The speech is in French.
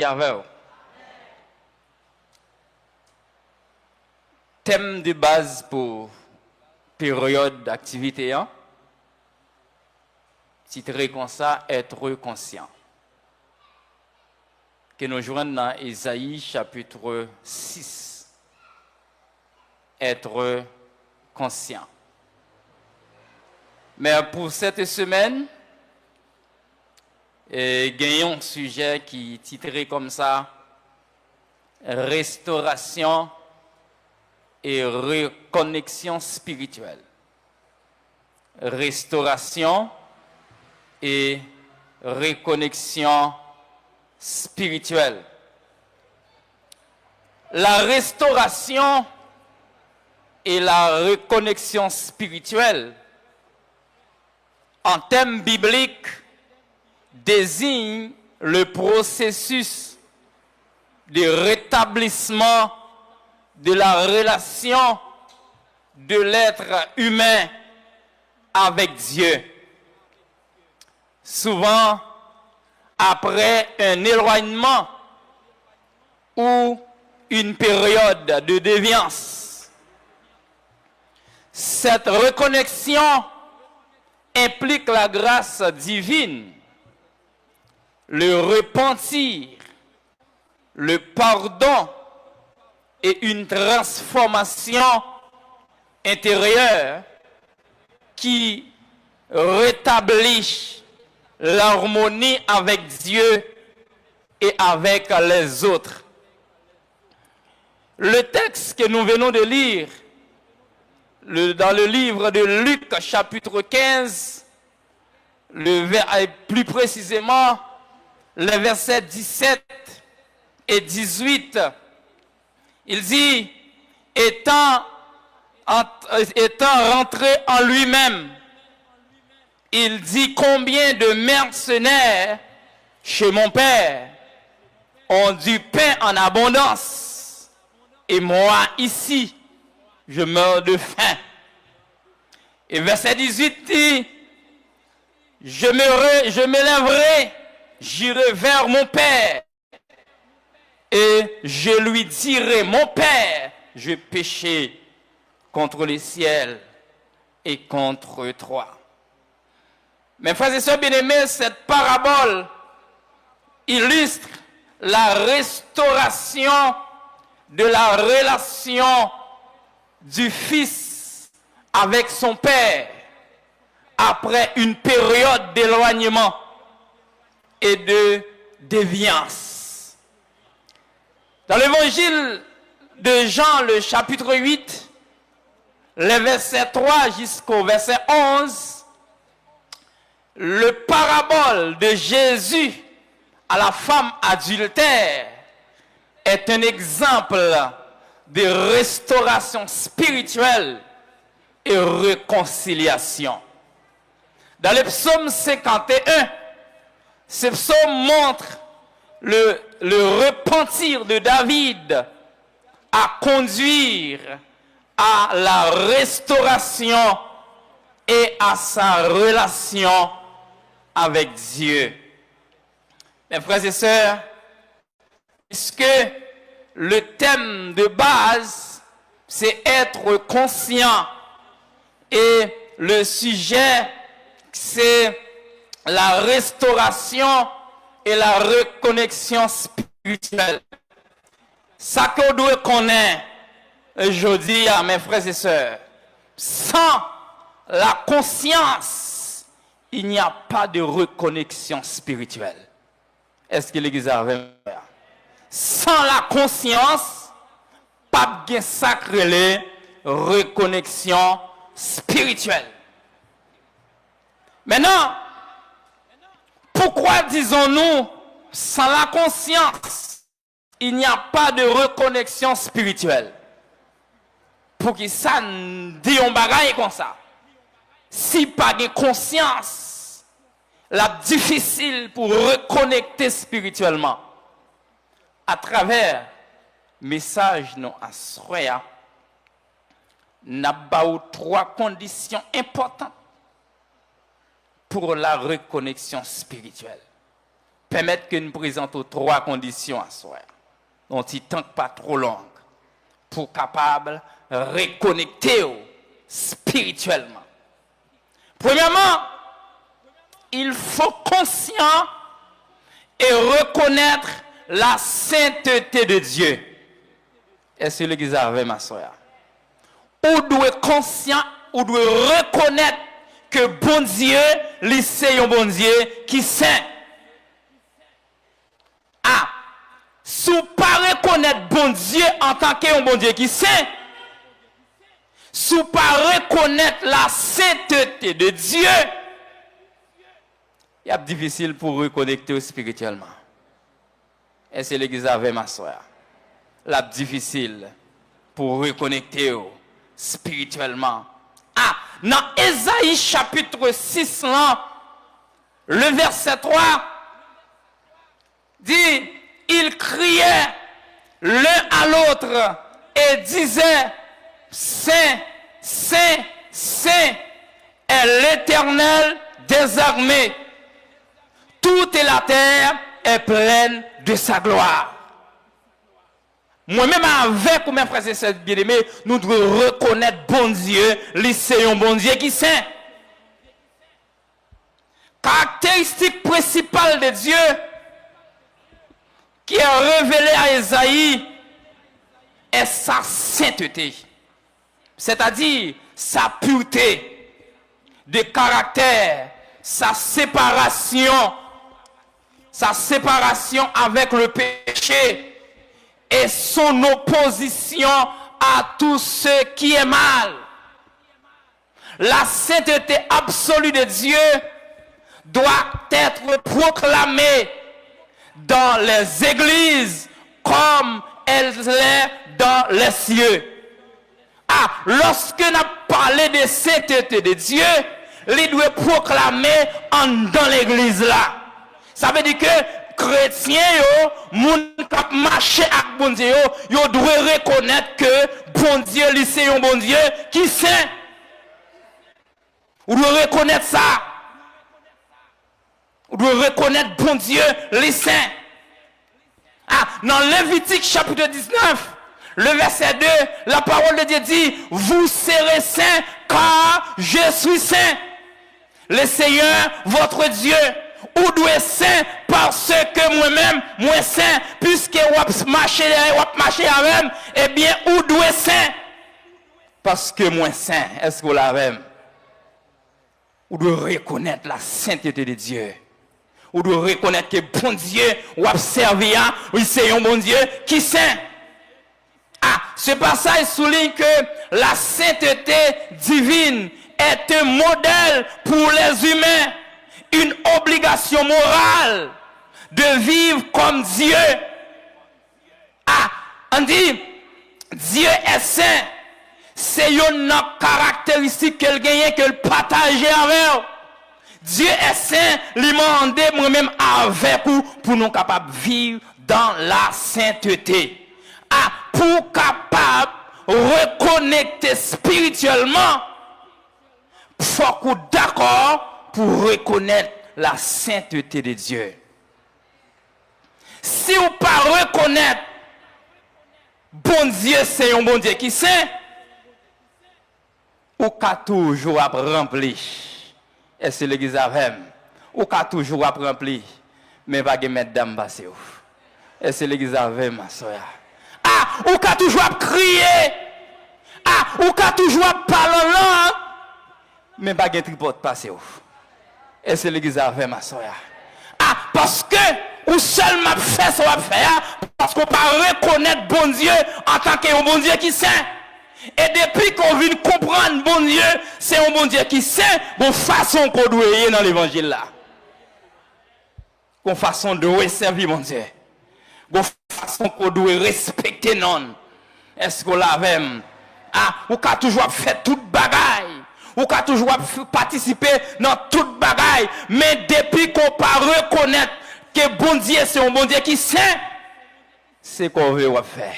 avec. Thème de base pour période d'activité, hein? Titré comme ça, être conscient. Que nous joignons dans Ésaïe chapitre 6. Être conscient. Mais pour cette semaine, gagnons un sujet qui est titré comme ça, restauration et reconnexion spirituelle. Restauration et reconnexion spirituelle. La restauration et la reconnexion spirituelle, en termes bibliques, désignent le processus de rétablissement de la relation de l'être humain avec Dieu. Souvent, après un éloignement ou une période de déviance, cette reconnexion implique la grâce divine, le repentir, le pardon et une transformation intérieure qui rétablit l'harmonie avec Dieu et avec les autres. Le texte que nous venons de lire dans le livre de Luc chapitre 15, plus précisément les versets 17 et 18, il dit, étant rentré en lui-même, il dit, combien de mercenaires chez mon père ont du pain en abondance, et moi ici, je meurs de faim. Et verset 18 dit, je me lèverai, j'irai vers mon père, et je lui dirai, mon père, je péchai contre le ciel et contre toi. Mes frères et sœurs bien-aimés, cette parabole illustre la restauration de la relation du Fils avec son Père après une période d'éloignement et de déviance. Dans l'évangile de Jean, le chapitre 8, les versets 3 jusqu'au verset 11, le parabole de Jésus à la femme adultère est un exemple de restauration spirituelle et réconciliation. Dans le psaume 51, ce psaume montre le repentir de David à conduire à la restauration et à sa relation avec Dieu. Mes frères et sœurs, puisque le thème de base, c'est être conscient et le sujet, c'est la restauration et la reconnexion spirituelle. Ça que nous doit connaître aujourd'hui, mes frères et sœurs, sans la conscience, il n'y a pas de reconnexion spirituelle. Est-ce que l'Église a avec moi? Sans la conscience, pas de sacré reconnexion spirituelle. Maintenant, pourquoi disons-nous sans la conscience, il n'y a pas de reconnexion spirituelle? Pour que ça dit un bagaille comme ça. Si pas de conscience, la difficile pour reconnecter spirituellement. À travers message non assoya, n'a pas trois conditions importantes pour la reconnexion spirituelle. permettre que nous présentons 3 conditions à soi. On ne temps pas trop long pour capable reconnecter spirituellement. Premièrement, il faut conscient et reconnaître la sainteté de Dieu. Est-ce que l'église avait ma soeur? Ou doit conscient, ou doit reconnaître que bon Dieu, c'est un bon Dieu qui saint. Ah, si vous ne pas reconnaître bon Dieu en tant qu'un bon Dieu qui saint, si vous ne pas reconnaître la sainteté de Dieu, il est difficile pour reconnecter spirituellement. Et c'est l'église avec ma soeur. La difficile pour reconnecter spirituellement. Ah, dans Ésaïe chapitre 6, là, le verset 3, dit, ils criaient l'un à l'autre et disaient, Saint, Saint, Saint est l'Éternel des armées. Toute la terre est pleine de sa gloire. Moi-même avec ou mes frères et sœurs bien-aimés, nous devons reconnaître bon Dieu, c'est un bon Dieu qui saint. Caractéristique principale de Dieu qui est révélée à Ésaïe est sa sainteté. C'est-à-dire sa pureté de caractère, sa séparation avec le péché et son opposition à tout ce qui est mal. La sainteté absolue de Dieu doit être proclamée dans les églises comme elle l'est dans les cieux. Ah, lorsque nous parlons de sainteté de Dieu, il doit proclamer dans l'église là. Ça veut dire que chrétiens, moun qui marche avec bon Dieu, ils doivent reconnaître que bon Dieu, c'est un bon Dieu qui saint. Vous devez reconnaître ça. Vous devez reconnaître bon Dieu, les saints. Ah, dans Lévitique chapitre 19, le verset 2, la parole de Dieu dit, vous serez saints car je suis saint. Le Seigneur, votre Dieu, ou doit saint parce que moi-même, moi saint, puisque vous marchez avec, eh bien, ou doit saint parce que moi saint. Est-ce que vous l'avez? Ou doit reconnaître la sainteté de Dieu. Ou doit reconnaître que bon Dieu, ou servir, oui, c'est un bon Dieu qui saint. Ah, ce passage souligne que la sainteté divine est un modèle pour les humains, une obligation morale de vivre comme Dieu. Ah, on dit, Dieu est saint. C'est une caractéristique qu'elle gagne, qu'elle partage avec. Dieu est saint, lui demande moi-même avec vous pour nous capables de vivre dans la sainteté. Ah, pour capable reconnecter spirituellement, il faut qu'on d'accord pour reconnaître la sainteté de Dieu. Si vous ne pas reconnaître bon Dieu, c'est un bon Dieu qui saint, ou qu'a toujours rempli. Et c'est l'église avec ou qu'a toujours rempli, mais pas de mettre dame passé. Et c'est l'église avec ma soeur. Ah, ou qu'a toujours crié. Ah, ou qu'a toujours parlé là, mais pas de tripote passé. Et c'est l'église avec ma soeur. Ah, parce que ou seulement fait ça va faire parce qu'on pas reconnaître bon Dieu en tant qu'un bon Dieu qui saint. Et depuis qu'on vient comprendre bon Dieu, c'est un bon Dieu qui sait, bon façon qu'on doit y dans l'évangile là. Bon façon de servir mon Dieu. Bon façon qu'on doit respecter non. Est-ce qu'on l'a même? Ah, ou qu'a toujours fait toute bagaille. Ou qu'a toujours participé dans toute bagaille. Mais depuis qu'on pas reconnaître que bon Dieu c'est un bon Dieu qui sait, c'est qu'on veut faire.